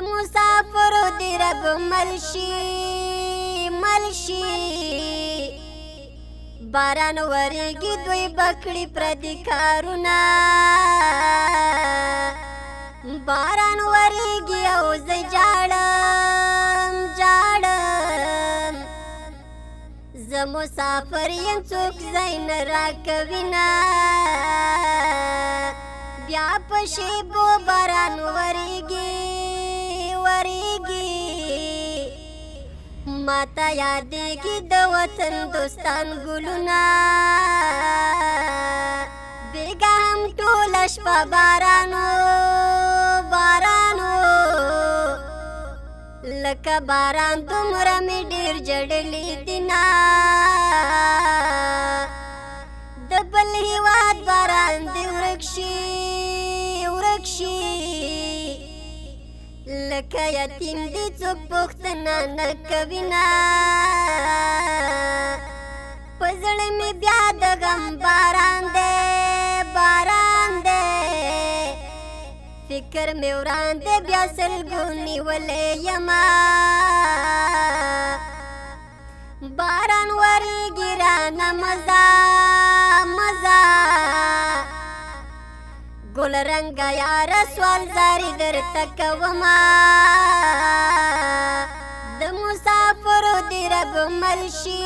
مسافرو دی رب ملشی باران وریگی دوی بکڑی پردی کارونا باران وریگی او زی جاڑم ز مسافر یم څوک زین راکوینا بیا پشیبو باران وریگی ماتا یادیگی د وطن دوستان گلونا بیگا هم ټول شپه بارانو لکه باران دومره می ډیر جړلی دینا د بل هیواد باران دی ورکشي لکه یتیم دی څوک پوښتنه نه کوینا په زړه مې بیا د غم باران دی فکر مې وران دی بیا سلګو نیولی یما باران وریږي رانه مزه گل رنگا یار سوال زاری در تکوما د مسافرو دی رب ملشی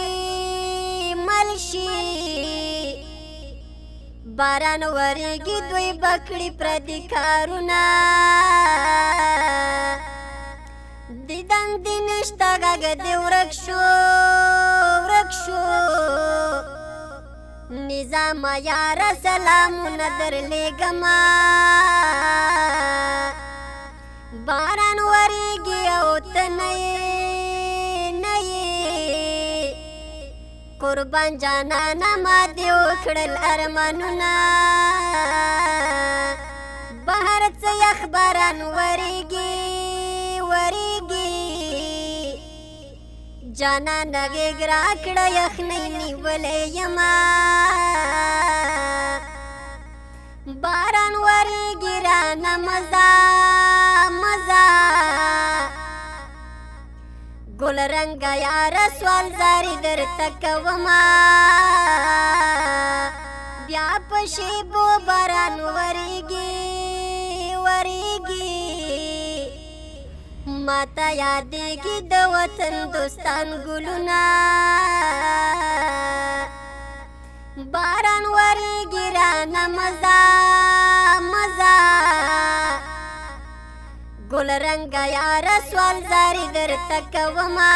باران وریگی دوی بکڑی پردی کارونا دیدن دی نشتا گاگ دی ورکشو نظام یار سلامونه درلیږما باران وریږي او ته نه یې قربان جانانه ما دې وکړل ارمانونه بهر څه یخ باران وریږي جانا نغیگ راکڑا یخنی نیولی یما باران وریگی رانا مزا گل رنگا یار سوال زاری در تکوما بیا پشیبو باران وریگی ماتا یادیگی د وطن دوستان گلونا باران وریگی رانا مزا گل رنگا یار سوال زاری در تکوما